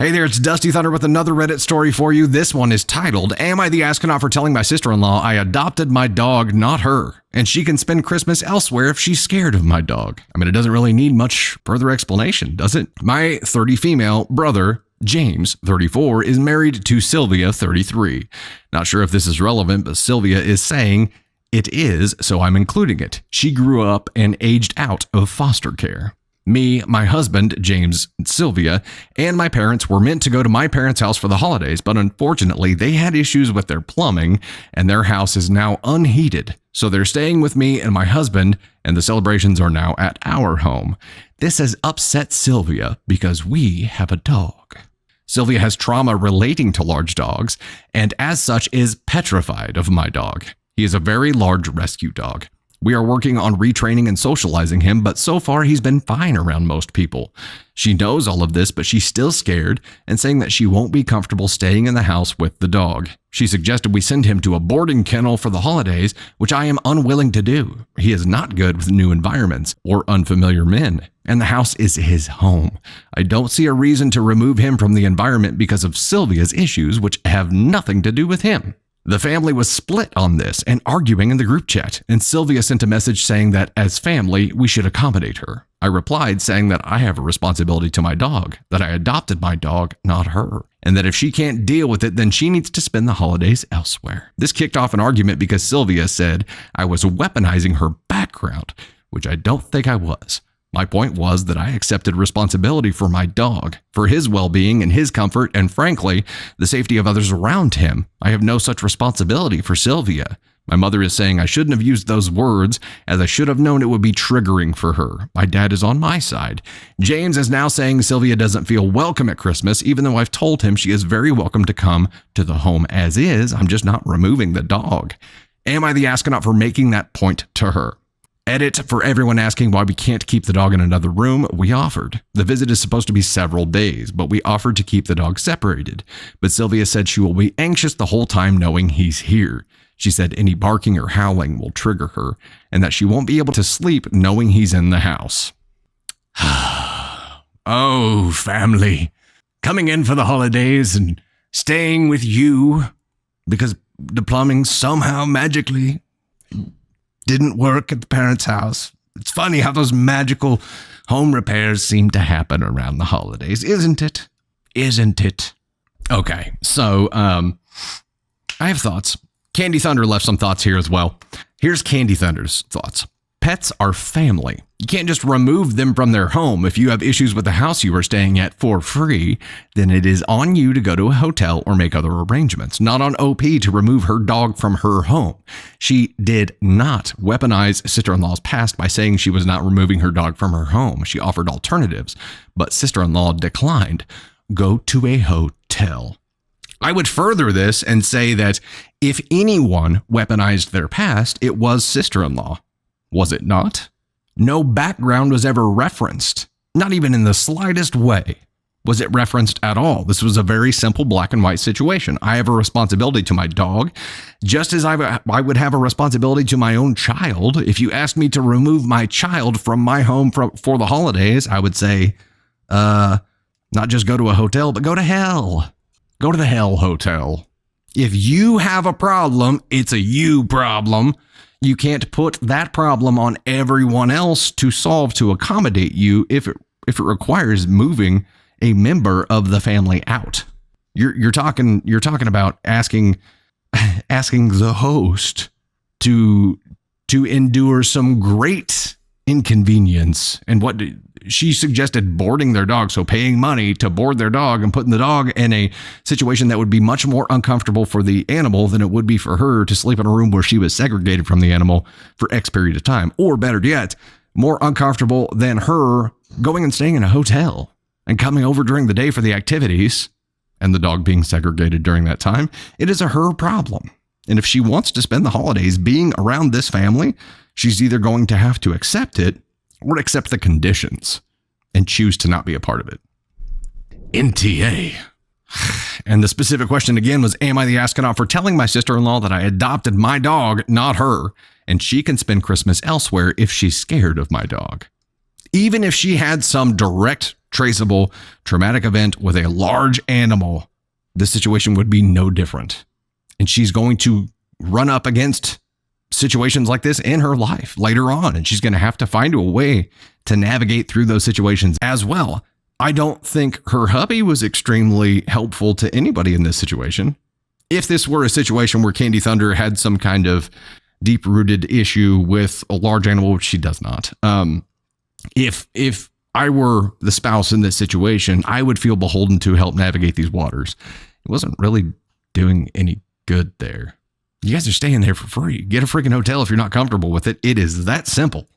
Hey there, it's Dusty Thunder with another Reddit story for you. This one is titled, Am I the Astronaut for Telling My Sister-in-Law I Adopted My Dog, Not Her? And she can spend Christmas elsewhere if she's scared of my dog. I mean, it doesn't really need much further explanation, does it? My 30 female brother, James, 34, is married to Sylvia, 33. Not sure if this is relevant, but Sylvia is saying it is, so I'm including it. She grew up and aged out of foster care. Me, my husband, James, Sylvia, and my parents were meant to go to my parents' house for the holidays, but unfortunately, they had issues with their plumbing, and their house is now unheated. So they're staying with me and my husband, and the celebrations are now at our home. This has upset Sylvia because we have a dog. Sylvia has trauma relating to large dogs, and as such is petrified of my dog. He is a very large rescue dog. We are working on retraining and socializing him, but so far he's been fine around most people. She knows all of this, but she's still scared and saying that she won't be comfortable staying in the house with the dog. She suggested we send him to a boarding kennel for the holidays, which I am unwilling to do. He is not good with new environments or unfamiliar men, and the house is his home. I don't see a reason to remove him from the environment because of Sylvia's issues, which have nothing to do with him. The family was split on this and arguing in the group chat, and Sylvia sent a message saying that as family, we should accommodate her. I replied saying that I have a responsibility to my dog, that I adopted my dog, not her, and that if she can't deal with it, then she needs to spend the holidays elsewhere. This kicked off an argument because Sylvia said I was weaponizing her background, which I don't think I was. My point was that I accepted responsibility for my dog, for his well-being and his comfort, and frankly, the safety of others around him. I have no such responsibility for Sylvia. My mother is saying I shouldn't have used those words, as I should have known it would be triggering for her. My dad is on my side. James is now saying Sylvia doesn't feel welcome at Christmas, even though I've told him she is very welcome to come to the home as is. I'm just not removing the dog. Am I the astronaut for making that point to her? Edit for everyone asking why we can't keep the dog in another room. We offered. The visit is supposed to be several days, but we offered to keep the dog separated. But Sylvia said she will be anxious the whole time knowing he's here. She said any barking or howling will trigger her and that she won't be able to sleep knowing he's in the house. Oh, family. Coming in for the holidays and staying with you because the plumbing somehow magically didn't work at the parents' house. It's funny how those magical home repairs seem to happen around the holidays, isn't it? Isn't it? Okay, so I have thoughts. Candy Thunder left some thoughts here as well. Here's Candy Thunder's thoughts. Pets are family. You can't just remove them from their home. If you have issues with the house you are staying at for free, then it is on you to go to a hotel or make other arrangements, not on OP to remove her dog from her home. She did not weaponize sister-in-law's past by saying she was not removing her dog from her home. She offered alternatives, but sister-in-law declined. Go to a hotel. I would further this and say that if anyone weaponized their past, it was sister-in-law. Was it not? No background was ever referenced, not even in the slightest way. Was it referenced at all? This was a very simple black and white situation. I have a responsibility to my dog, just as I would have a responsibility to my own child. If you asked me to remove my child from my home for the holidays, I would say, not just go to a hotel, but go to hell. Go to the hell hotel. If you have a problem, it's a you problem. You can't put that problem on everyone else to solve, to accommodate you if it requires moving a member of the family out. You're talking about asking the host to endure some great inconvenience. And what she suggested, boarding their dog, so paying money to board their dog and putting the dog in a situation that would be much more uncomfortable for the animal than it would be for her to sleep in a room where she was segregated from the animal for X period of time. Or better yet, more uncomfortable than her going and staying in a hotel and coming over during the day for the activities and the dog being segregated during that time. It is her problem. And if she wants to spend the holidays being around this family, she's either going to have to accept it or accept the conditions and choose to not be a part of it. NTA. And the specific question again was, am I the astronaut for telling my sister-in-law that I adopted my dog, not her, and she can spend Christmas elsewhere if she's scared of my dog? Even if she had some direct traceable traumatic event with a large animal, this situation would be no different. And she's going to run up against situations like this in her life later on, and she's going to have to find a way to navigate through those situations as well. I don't think her hubby was extremely helpful to anybody in this situation. If this were a situation where Candy Thunder had some kind of deep-rooted issue with a large animal, which she does not, if I were the spouse in this situation, I would feel beholden to help navigate these waters. It wasn't really doing any good there. You guys are staying there for free. Get a freaking hotel if you're not comfortable with it. It is that simple.